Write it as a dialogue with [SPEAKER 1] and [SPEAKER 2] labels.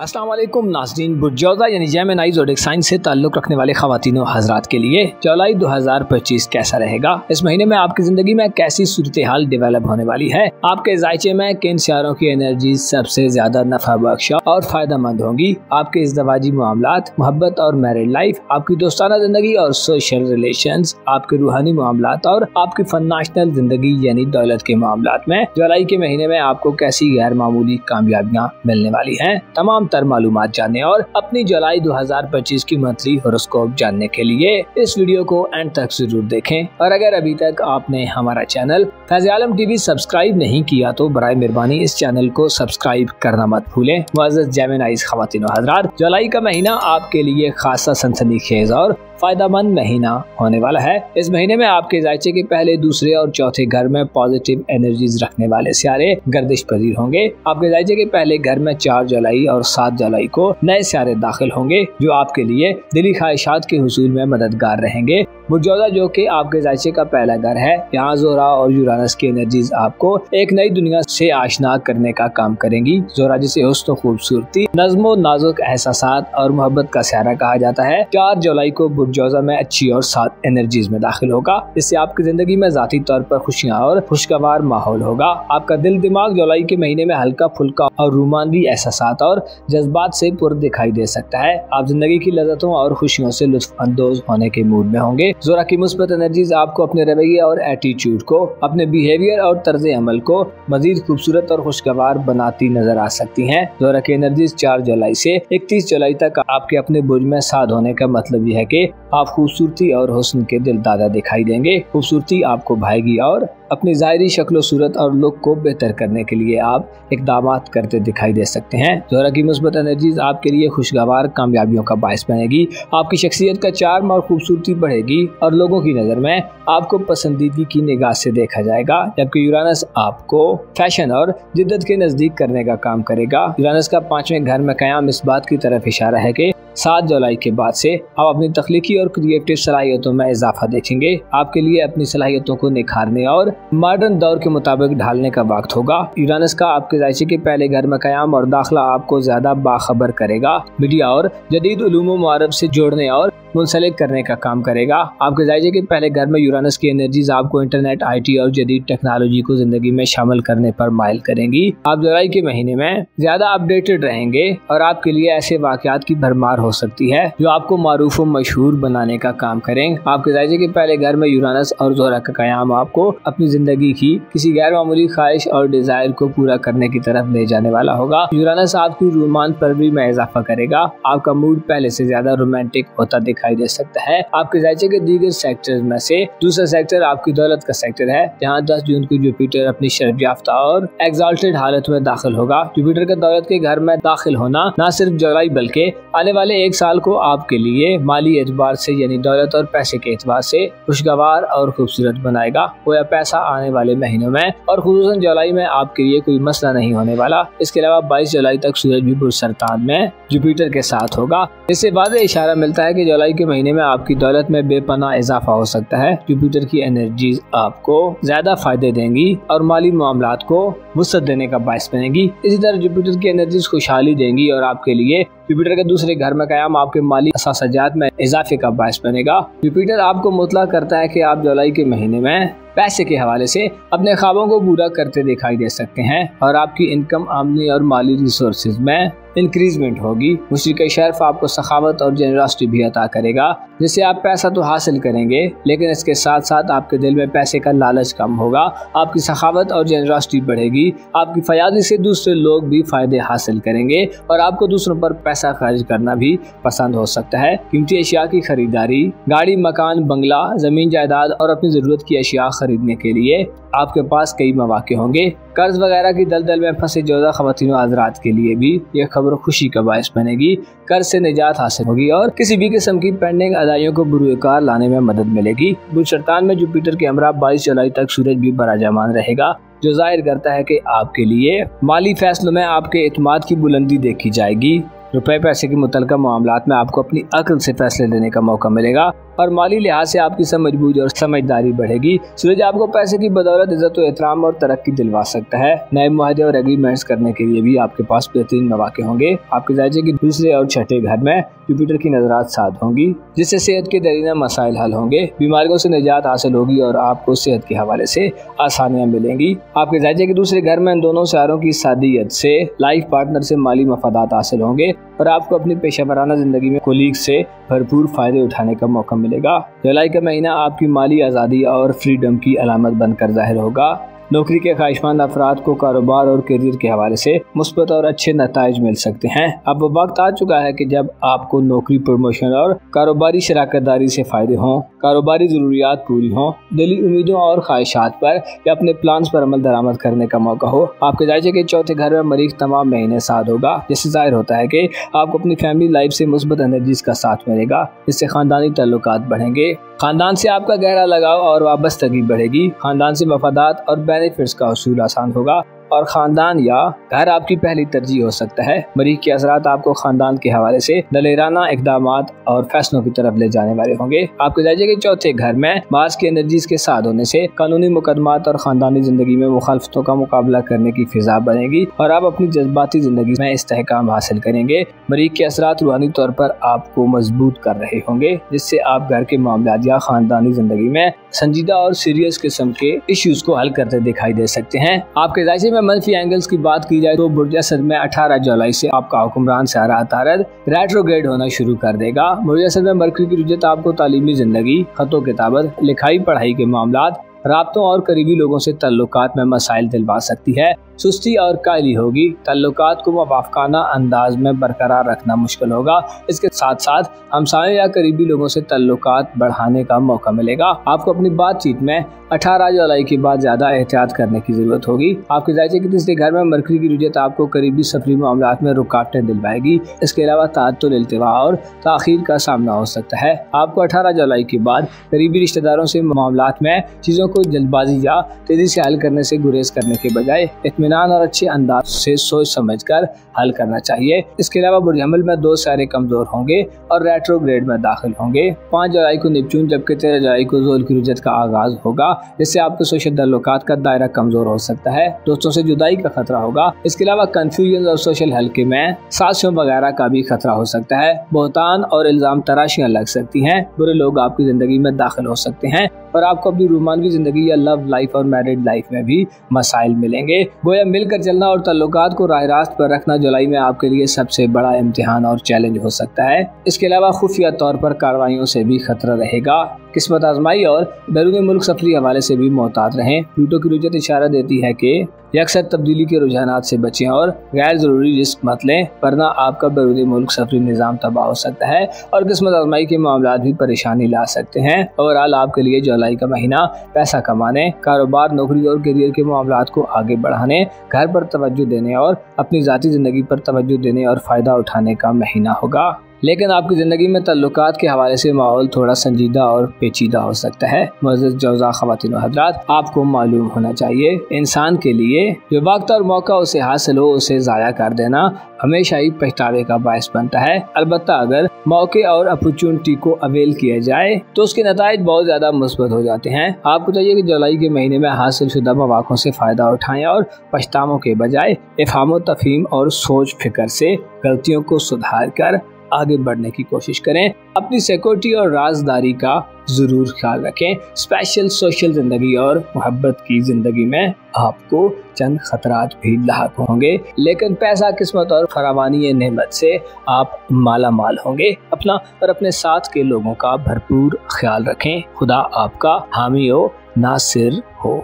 [SPEAKER 1] अस्सलाम वालेकुम नाज़रीन। बुर्जौज़ा यानी जेमिनी ज़ोडिएक साइन से ताल्लुक़ रखने वाले ख़वातीन हज़रात के लिए जुलाई 2025 कैसा रहेगा। इस महीने में आपकी ज़िंदगी में कैसी सूरत हाल डेवलप होने वाली है। आपके ज़ायचे में किन सियारों की एनर्जी सबसे ज़्यादा नफ़ा बख्श और फ़ायदा मंद होंगी। आपके इज़्दवाजी मामलात, मोहब्बत और मैरिड लाइफ, आपकी दोस्ताना ज़िंदगी और सोशल रिलेशंस, आपके रूहानी मामलात और आपकी फनाशनल ज़िंदगी यानी दौलत के मामलात में जुलाई के महीने में आपको कैसी गैर मामूली कामयाबियाँ मिलने वाली हैं। तमाम तर मालूमात जानने और अपनी जुलाई 2025 की मंथली होरोस्कोप जानने के लिए इस वीडियो को एंड तक जरूर देखें। और अगर अभी तक आपने हमारा चैनल फैज़ आलम टीवी सब्सक्राइब नहीं किया तो बराए मेहरबानी इस चैनल को सब्सक्राइब करना मत भूलें। मुअज़्ज़ज़ जेमिनीज़ ख़वातीन व हज़रात, जुलाई का महीना आपके लिए खासा सनसनीखेज और फायदामंद महीना होने वाला है। इस महीने में आपके ज़ायचे के पहले, दूसरे और चौथे घर में पॉजिटिव एनर्जीज रखने वाले सियारे गर्दिश पजीर होंगे। आपके ज़ायचे के पहले घर में 4 जुलाई और 7 जुलाई को नए सियारे दाखिल होंगे जो आपके लिए दिली ख्वाहिशात के हुसूल में मददगार रहेंगे। बुर्जौज़ा जो कि आपके ज़ायचे का पहला घर है, यहाँ ज़ोहरा और यूरानस की एनर्जीज आपको एक नई दुनिया से आशना करने का काम करेंगी। ज़ोहरा जिसे हुस्न, खूबसूरती, नज़्मो नाजुक एहसासात और मोहब्बत का सियारा कहा जाता है, 4 जुलाई को बुर्जौज़ा में अच्छी और सात एनर्जीज में दाखिल होगा। इससे आपकी जिंदगी में जाती तौर पर खुशियाँ और खुशगवार माहौल होगा। आपका दिल दिमाग जुलाई के महीने में हल्का फुल्का और रोमांवी एहसासात और जज्बात से पुर दिखाई दे सकता है। आप जिंदगी की लज़्ज़तों और खुशियों से लुत्फ अंदोज होने के मूड में होंगे। ज़ोहरा की मुस्बत एनर्जीज आपको अपने रवैये और एटीट्यूड को, अपने बिहेवियर और तर्ज अमल को मजीद खूबसूरत और खुशगवार बनाती नजर आ सकती हैं। ज़ोहरा की एनर्जीज 4 जुलाई से 31 जुलाई तक आपके अपने बुर्ज में साध होने का मतलब यह है कि आप खूबसूरती और हुस्न के दिलदादा दिखाई देंगे। खूबसूरती आपको भाएगी और अपनी ज़ाहिरी शक्ल सूरत और लुक को बेहतर करने के लिए आप इक़दामात करते दिखाई दे सकते हैं। ज़ोहरा की मुस्बत एनर्जीज आपके लिए खुशगवार कामयाबियों का बाइस बनेगी। आपकी शख्सियत का चार्म और खूबसूरती बढ़ेगी और लोगों की नज़र में आपको पसंदीदगी की निगाह से देखा जाएगा। जबकि यूरानस आपको फैशन और जिद्दत के नज़दीक करने का काम करेगा। यूरानस का 5वें घर में क़याम इस बात की तरफ इशारा है कि 7 जुलाई के बाद से आप अपनी तख्लीकी और क्रिएटिव सलाहियतों में इजाफा देखेंगे। आपके लिए अपनी सलाहियतों को निखारने और मॉडर्न दौर के मुताबिक ढालने का वक्त होगा। यूरानस का आपके ज़ायचे के पहले घर में क़याम और दाखिला आपको ज्यादा बाखबर करेगा, मीडिया और जदीद उलूम व मारफ से जोड़ने और मुंसलिक करने का काम करेगा। आपके ज़ायचे के पहले घर में यूरानस की एनर्जीज आपको इंटरनेट, IT और जदीद टेक्नोलॉजी को जिंदगी में शामिल करने पर माइल करेंगी। आप जुलाई के महीने में ज्यादा अपडेटेड रहेंगे और आपके लिए ऐसे वाकयात की भरमार हो सकती है जो आपको मारूफ व मशहूर बनाने का काम करें। आपके ज़ायचे के पहले घर में यूरानस और ज़ोहरा का क़याम आपको अपनी जिंदगी की किसी गैर मामूली ख्वाहिश और डिजायर को पूरा करने की तरफ ले जाने वाला होगा। यूरानस आपकी रोमांस परवी में इजाफा करेगा। आपका मूड पहले से ज्यादा रोमांटिक होता दिखाई दे सकता है। आपके ज़ायचे के दीगर सेक्टर्स में से दूसरा सेक्टर आपकी दौलत का सेक्टर है, जहाँ 10 जून को जुपिटर अपनी शर्फ याफ्ता और एग्जाल्टेड हालत में दाखिल होगा। जुपिटर का दौलत के घर में दाखिल होना न सिर्फ जुलाई बल्कि आने वाले 1 साल को आपके लिए माली एतबार से यानी दौलत और पैसे के एतबार से खुशगवार और खूबसूरत बनाएगा। गोया पैसा आने वाले महीनों में और खुसूसन जुलाई में आपके लिए कोई मसला नहीं होने वाला। इसके अलावा 22 जुलाई तक सूरज भी बुर्ज-ए-सरतान में जुपिटर के साथ होगा। इससे वाज़ेह इशारा मिलता है कि जुलाई के महीने में आपकी दौलत में बेपनाह इजाफा हो सकता है। जुपिटर की एनर्जीज आपको ज्यादा फायदे देंगी और माली मामलात को वुसअत देने का बाइस बनेगी। इसी तरह जुपिटर की एनर्जीज खुशहाली देंगी और आपके लिए जुपिटर के दूसरे घर में क़याम आपके माली असासजात में इजाफे का बाइस बनेगा। जुपिटर आपको मुतला करता है कि आप जुलाई के महीने में पैसे के हवाले से अपने ख्वाबों को पूरा करते दिखाई दे सकते हैं और आपकी इनकम, आमदनी और माली रिसोर्सेज में इंक्रीजमेंट होगी। मुश्रिक शर्फ आपको सखावत और जेनरसिटी भी अता करेगा, जिससे आप पैसा तो हासिल करेंगे लेकिन इसके साथ साथ आपके दिल में पैसे का लालच कम होगा। आपकी सखावत और जेनरसिटी बढ़ेगी। आपकी फयादी से दूसरे लोग भी फायदे हासिल करेंगे और आपको दूसरों पर पैसा खर्च करना भी पसंद हो सकता है। कीमती अशिया की खरीदारी, गाड़ी, मकान, बंगला, जमीन जायदाद और अपनी जरूरत की अशिया खरीदने के लिए आपके पास कई मौके होंगे। कर्ज वगैरह की दलदल में फंसे जोधा ख़वातीन हज़रात के लिए भी यह खबर खुशी का बायस बनेगी। कर्ज से निजात हासिल होगी और किसी भी किस्म की पेंडिंग अदाइयों को बुरुकार लाने में मदद मिलेगी। बुर्ज-ए-सरतान में जुपिटर के हमरा 22 जुलाई तक सूरज भी बराजमान रहेगा, जो जाहिर करता है कि आपके लिए माली फैसलों में आपके एतमाद की बुलंदी देखी जाएगी। रुपए पैसे के मुतल्लिक़ मामलात में आपको अपनी अक्ल से फैसले लेने का मौका मिलेगा और माली लिहाज से आपकी समझबूझ और समझदारी बढ़ेगी। सूरज आपको पैसे की बदौलत इज्जत व एहतराम और तरक्की दिलवा सकता है। नए मुआहदे और एग्रीमेंट्स करने के लिए भी आपके पास बेहतरीन मौके होंगे। आपके जायजे के दूसरे और छठे घर में जुपिटर की नजरात साथ होंगी, जिससे सेहत के दरीना मसाइल हल होंगे, बीमारियों से निजात हासिल होगी और आपको सेहत के हवाले से आसानियां मिलेंगी। आपके जायजे के दूसरे घर में इन दोनों सियारों की सादियत से लाइफ पार्टनर से माली मफादात हासिल होंगे और आपको अपनी पेशा वराना जिंदगी में कोलीग से भरपूर फायदे उठाने का मौका मिलेगा। जुलाई का महीना आपकी माली आज़ादी और फ्रीडम की अलामत बनकर जाहिर होगा। नौकरी के ख्वाहिशमंद अफराद को कारोबार और करियर के हवाले से मुस्बत और अच्छे नताइज मिल सकते हैं। अब वक्त आ चुका है कि जब आपको नौकरी, प्रमोशन और कारोबारी शराकतदारी से फायदे हों, कारोबारी जरूरियात पूरी हों, दिली उम्मीदों और ख्वाहिशात पर या अपने प्लान्स पर अमल दरामद करने का मौका हो। आपके जायजे के चौथे घर में मरीख तमाम महीने साथ होगा, जिससे जाहिर होता है कि आपको अपनी फैमिली लाइफ से मुस्बत एनर्जीज का साथ मिलेगा, जिससे खानदानी ताल्लुकात बढ़ेंगे। खानदान से आपका गहरा लगाव और वाबस्तगी बढ़ेगी। खानदान से मफादात और बेनिफिट्स का हसूल आसान होगा और खानदान या घर आपकी पहली तरजीह हो सकता है। मरीख के असरात आपको खानदान के हवाले से दलेराना इकदामात और फैसलों की तरफ ले जाने वाले होंगे। आपके जायजे के चौथे घर में मार्स की एनर्जीज के साथ होने से कानूनी मुकदमात और खानदानी जिंदगी में मुखालफतों का मुकाबला करने की फिजा बनेगी और आप अपनी जज्बाती जिंदगी में इस्तेहकाम हासिल करेंगे। मरीख के असरात रूहानी तौर पर आपको मजबूत कर रहे होंगे, जिससे आप घर के मामलात या खानदानी जिंदगी में संजीदा और सीरियस किस्म के इश्यूज को हल करते दिखाई दे सकते हैं। आपके जायजे मंफी एंगल्स की बात की जाए तो बुर्ज असद में 18 जुलाई से आपका हुक्मरान सियारा अतारद रेट्रोग्रेड होना शुरू कर देगा। बुर्ज असद में मरकरी की रुजत आपको तालीमी जिंदगी, खतो किताबत, लिखाई पढ़ाई के मामलात, राब्तों और करीबी लोगों से तल्लुकात में मसाइल दिलवा सकती है। सुस्ती और कायली होगी। तल्लुकात को मुवाफकाना अंदाज में बरकरार रखना मुश्किल होगा। इसके साथ साथ हमसायों या करीबी लोगों से तल्लुकात बढ़ाने का मौका मिलेगा। आपको अपनी बातचीत में 18 जुलाई के बाद ज्यादा एहतियात करने की जरूरत होगी। आपके जायजे के तीसरे घर में मरकरी की रुजत आपको करीबी सफरी मामलात में रुकावटें दिलवाएगी। इसके अलावा ताअत्तुल, इल्तिवा और ताखीर का सामना हो सकता है। आपको 18 जुलाई के बाद करीबी रिश्तेदारों से मामलात में चीजों को जल्दबाजी या तेजी से हल करने से गुरेज करने के बजाय इत्मीनान और अच्छे अंदाज से सोच समझकर हल करना चाहिए। इसके अलावा बुर्ज हमल में 2 सियारे कमजोर होंगे और रेट्रोग्रेड में दाखिल होंगे। 5 जुलाई को नेपच्यून जबकि 13 जुलाई को ज़ोल की रुजत का आगाज होगा, जिससे आपके सोशल ताल्लुकात का दायरा कमजोर हो सकता है। दोस्तों से जुदाई का खतरा होगा। इसके अलावा कंफ्यूजन और सोशल हल्के में साजिशों वगैरह का भी खतरा हो सकता है। बोहतान और इल्जाम तराशियां लग सकती हैं। बुरे लोग आपकी जिंदगी में दाखिल हो सकते हैं और आपको अपनी रोमानवी जिंदगी या लव लाइफ और मैरिड लाइफ में भी मसाइल मिलेंगे। गोया मिलकर चलना और ताल्लुकात को राह रास्त पर रखना जुलाई में आपके लिए सबसे बड़ा इम्तिहान और चैलेंज हो सकता है। इसके अलावा खुफिया तौर पर कार्रवाइयों से भी खतरा रहेगा। किस्मत आजमाई और बैरून मुल्क सफरी हवाले से भी मोहतात रहें। प्लूटो की रुजत इशारा देती है कि अक्सर तब्दीली के रुझानात से बचें और गैर जरूरी रिस्क मत लें, वरना आपका बैरून मुल्क सफरी निज़ाम तबाह हो सकता है और किस्मत आजमाई के मामलात भी परेशानी ला सकते हैं। ओवरऑल आपके लिए जुलाई का महीना पैसा कमाने, कारोबार, नौकरी और करियर के मामलात को आगे बढ़ाने, घर पर तवज्जो देने और अपनी ज़ाती ज़िंदगी पर तवज्जो देने और फ़ायदा उठाने का महीना होगा। लेकिन आपकी ज़िंदगी में तल्लुकात के हवाले से माहौल थोड़ा संजीदा और पेचीदा हो सकता है। मुअज़्ज़ज़ जौज़ा ख़वातीन व हज़रात, आपको मालूम होना चाहिए इंसान के लिए जो वक्त और मौका उसे हासिल हो उसे ज़ाया कर देना हमेशा ही पछतावे का बायस बनता है। अलबत्ता अगर मौके और अपॉर्चुनिटी को अवेल किया जाए तो उसके नताइज बहुत ज़्यादा मुस्बत हो जाते हैं। आपको चाहिए कि जुलाई के महीने में हासिल शुदा मौक़ों से फ़ायदा उठाएं और पछतावों के बजाय इफ़हाम व तफ़हीम और सोच फिक्र से गलतियों को सुधार कर आगे बढ़ने की कोशिश करें। अपनी सिक्योरिटी और राजदारी का जरूर ख्याल रखें। स्पेशल सोशल जिंदगी और मोहब्बत की जिंदगी में आपको चंद खतरात भी लाहक होंगे, लेकिन पैसा, किस्मत और फरावानी नेमत से आप माला माल होंगे। अपना और अपने साथ के लोगों का भरपूर ख्याल रखें। खुदा आपका हामी हो, नासिर हो।